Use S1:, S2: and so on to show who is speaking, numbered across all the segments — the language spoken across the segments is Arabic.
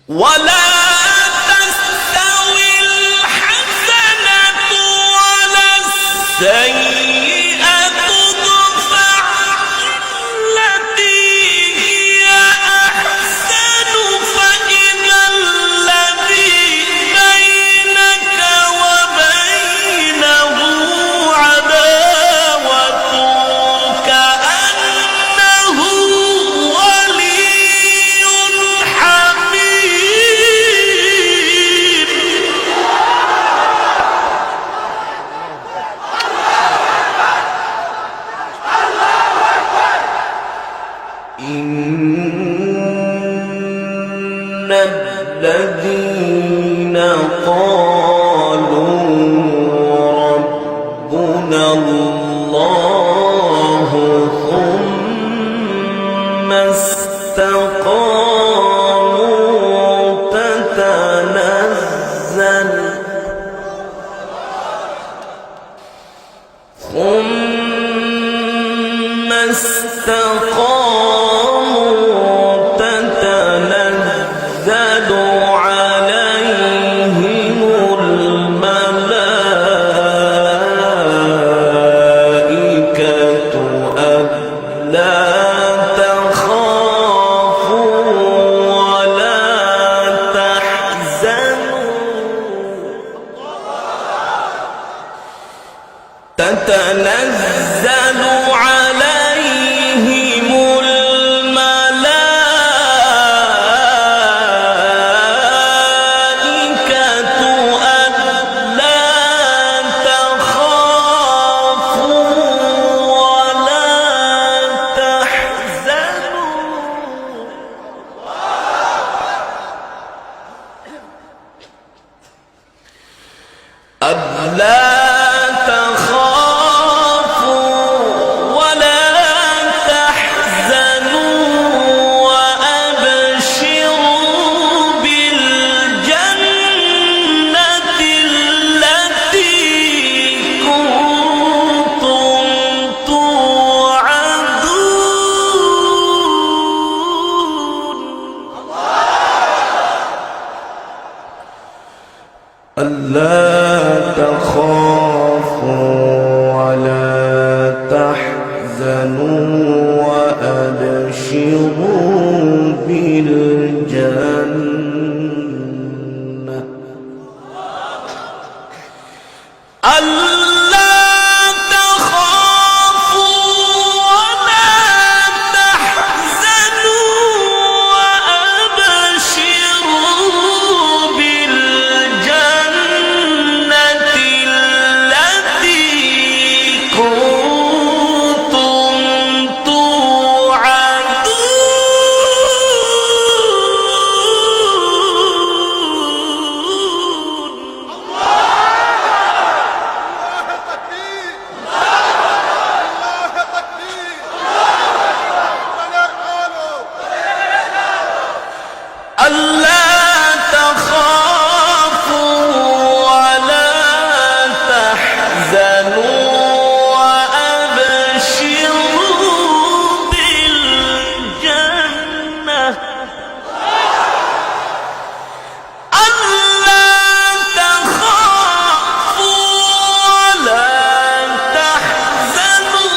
S1: ولا تستوي الحسنة ولا السيئة ادفع بالتي هي أحسن فإذا الذي بينك وبينه عداوة كأنه ولي حميم. إن الذين قالوا ربنا الله ثم استقاموا تتنزل عليهم الملائكة ألا تخافوا ولا تحزنوا تتنزل عليهم الملائكة ألا تخافوا ولا تحزنوا ألا تخافوا ولا تحزنوا وأبشروا بالجنة التي كنتم توعدون. ألا تخافوا ولا تحزنوا وأبشروا بالجنة ألا تخافوا ولا تحزنوا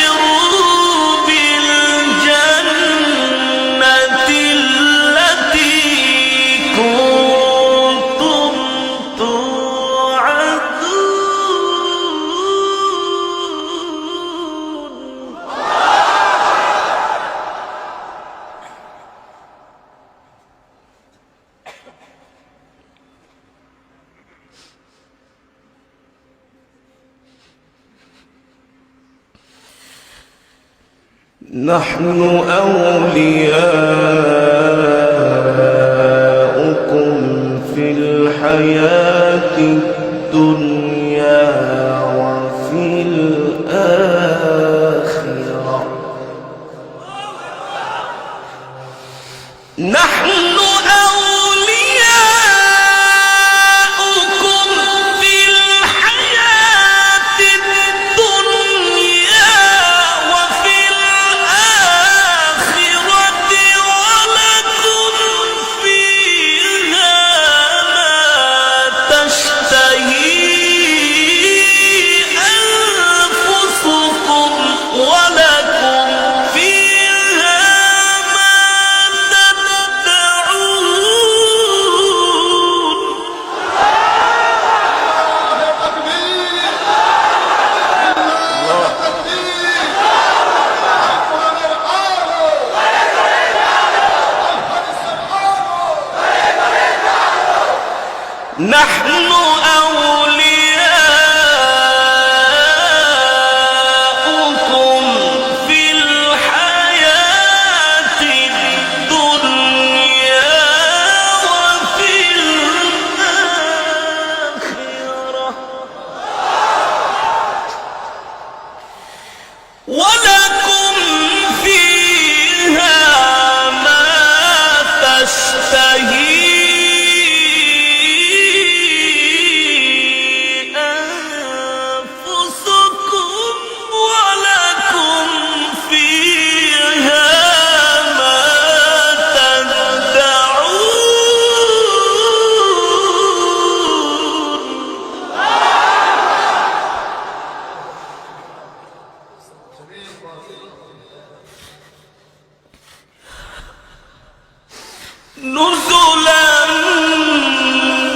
S1: وأبشروا بالجنة التي كنتم نحن أولياؤكم في الحياة الدنيا وفي الآخرة نحن أولياؤكم في الحياة الدنيا وفي الآخرة ولا نحن أولياؤكم في الحياة الدنيا وفي الآخرة ولكم فيها ما تشتهي نزلا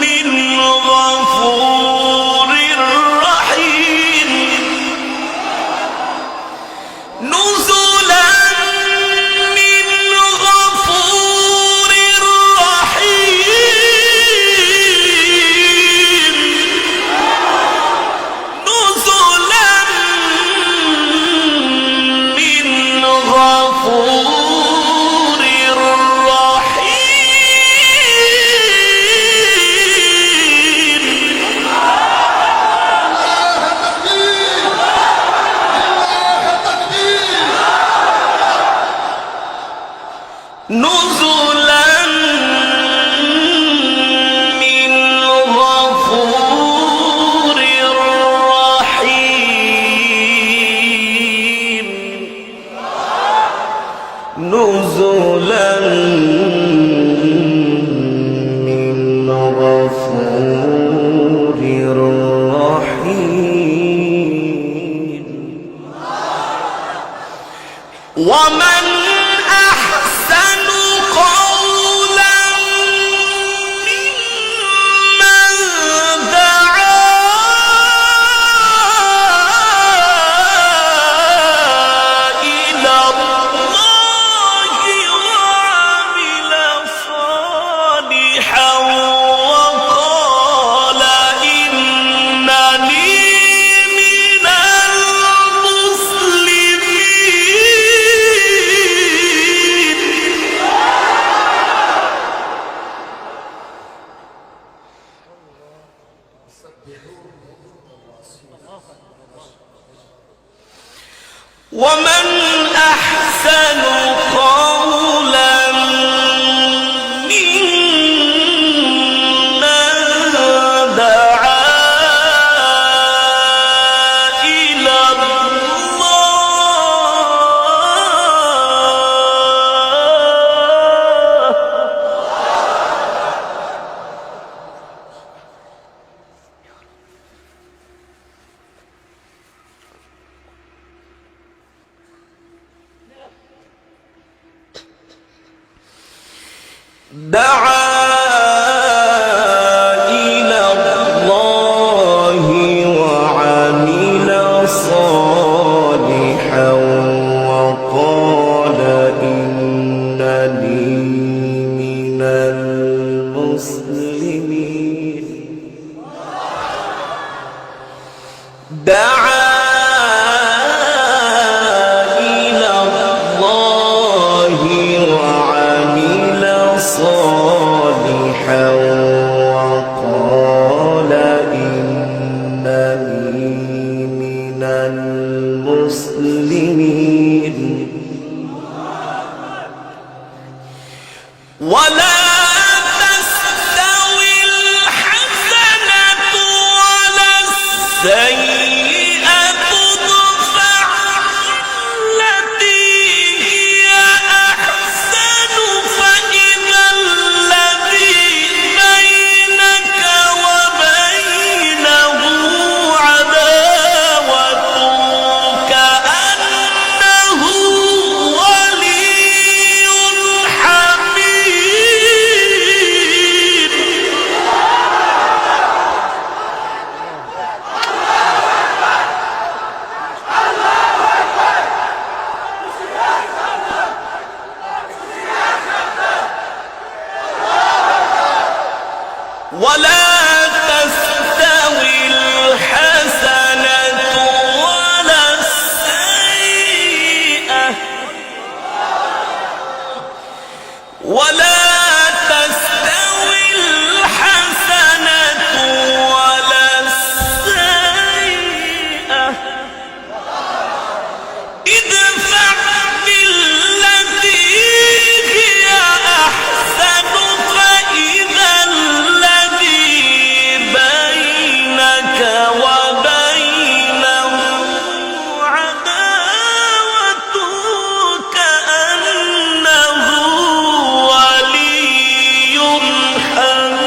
S1: من غفور رحيم نزلا من غفور رحيم نزلا من غفور نزلا من غفور رحيم نزلا من غفور رحيم ومن أحسن قولا ممن دعا إلى الله وعمل صالحا وقال إنني من المسلمين ومن أحسن قولا ممن دعا إلى الله وعمل صالحا وقال إنني من المسلمين دعا إلى الله وعمل صالحا وقال إنني من المسلمين ولا تستوي الحسنة ولا السيئة ادفع بالتي هي أحسن فإذا الذي بينك وبينه عداوة كأنه ولي حميم ولا ولا تستوي الحسنة ولا السيئة ادفع بالتي هي أحسن فإذا الذي بينك وبينه عداوة كأنه ولي حميم.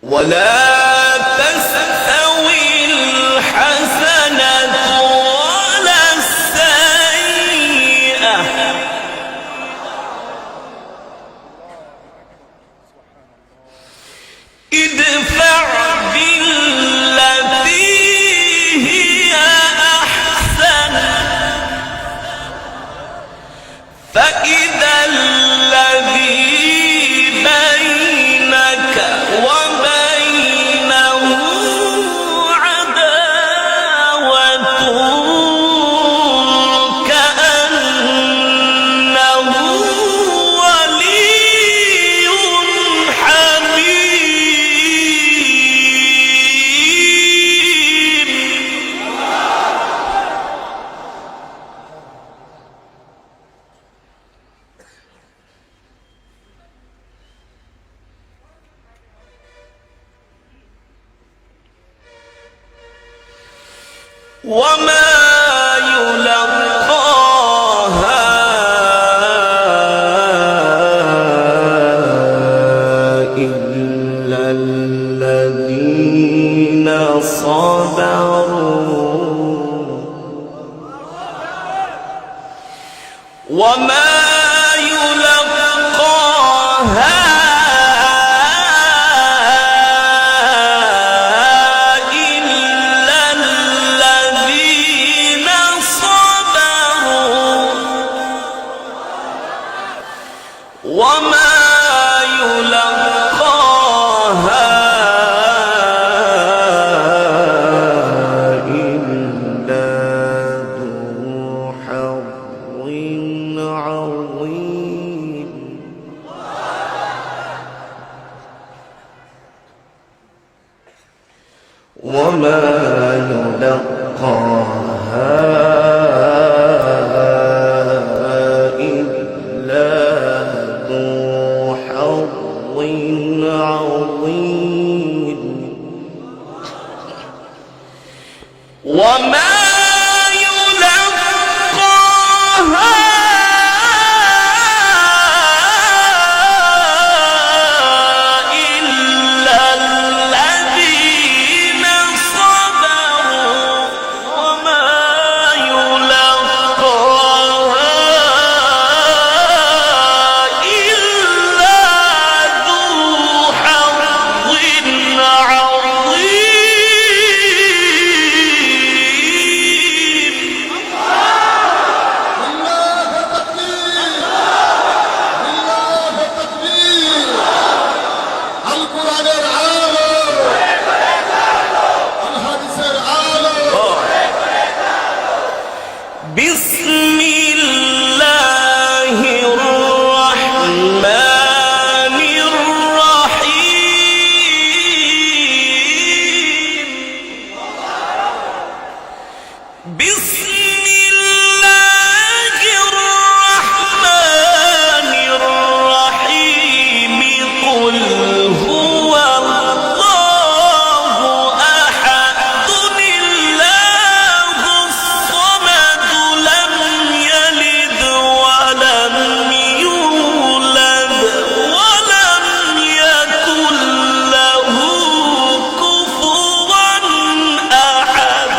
S1: ولا تستوي الحسنة ولا السيئة ادفع بالتي هي أحسن فإذا الذي بينك وبينه عداوة كأنه ولي حميم. وما يلقاها إلا الذين صبروا وما يلقاها إلا الذين صبروا وما يلقاها إلا ذو حظ عظيم. وما يلقاها إلا ذو حظ عظيم. وما يلقاها إلا الذين صبروا وما يلقاها إلا ذو حظ بسم الله الرحمن الرحيم. بسم الله الرحمن الرحيم. قل هو الله أحد الله الصمد لم يلد ولم يولد ولم يكن له كفوا أحد.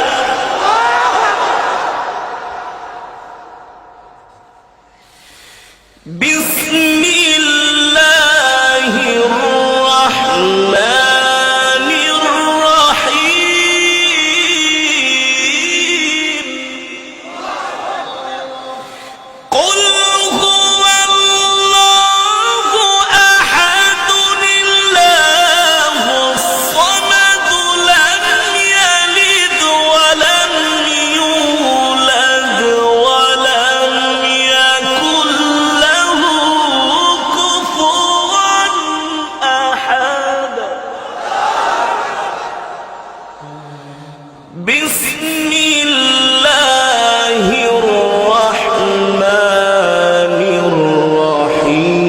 S1: بسم الله الرحمن الرحيم.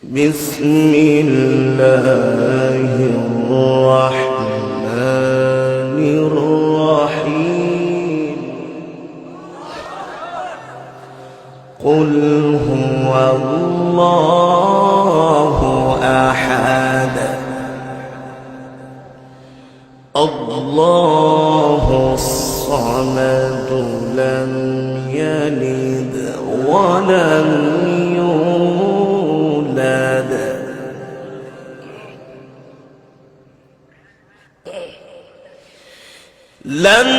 S1: بسم الله الرحمن الرحيم. قل هو الله أحد الله الصمد لم يلد ولم يولد لم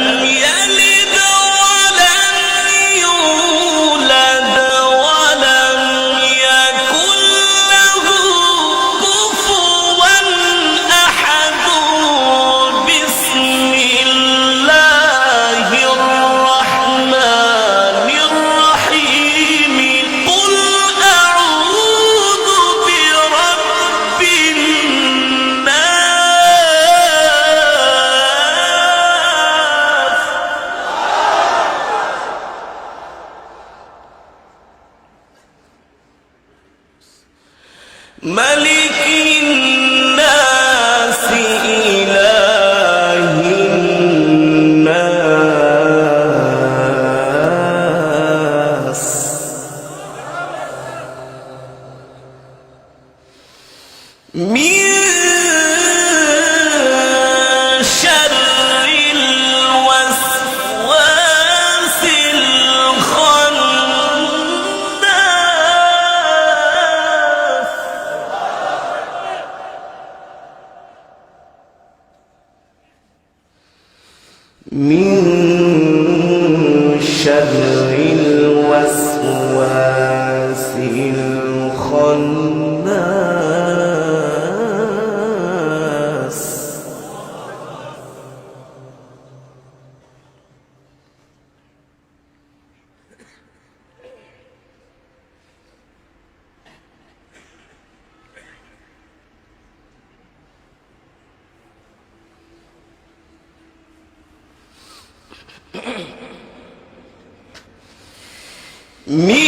S1: يلد ولم يولد ولم يكن له كفوا أحد. بسم الله الرحمن الرحيم. قل أعوذ برب الناس ملك الناس إله الناس من شر الوسواس الخناس. من شر الوسواس الخناس. من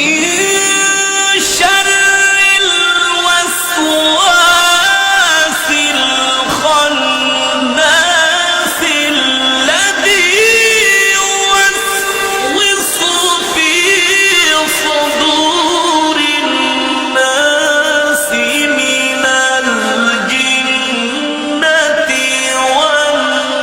S1: شر الوسواس الخناس الذي يوسوس في صدور الناس من الجنة والناس.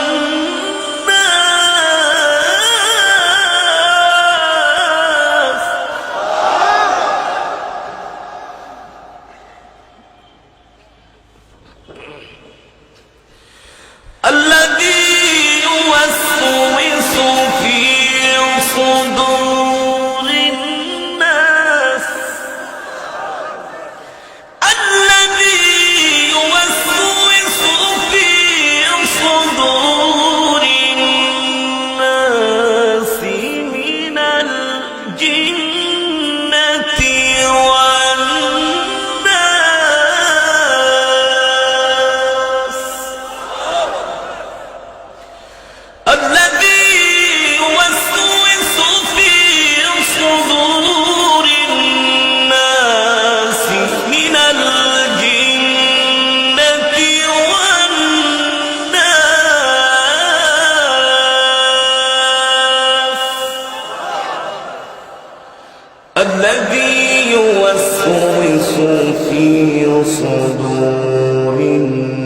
S1: الذي يوسوس في صدور الناس. الذي يوسوس في صدور الناس من الجنة والناس. الذي يوسوس في صدور الناس من الجنة والناس. الذي يوسوس في صدور الناس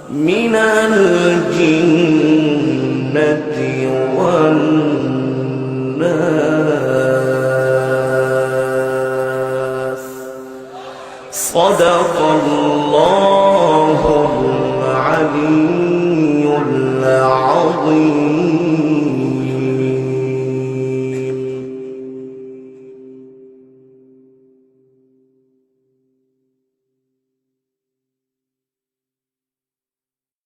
S1: من الجنة والناس. صدق الله العلي العظيم.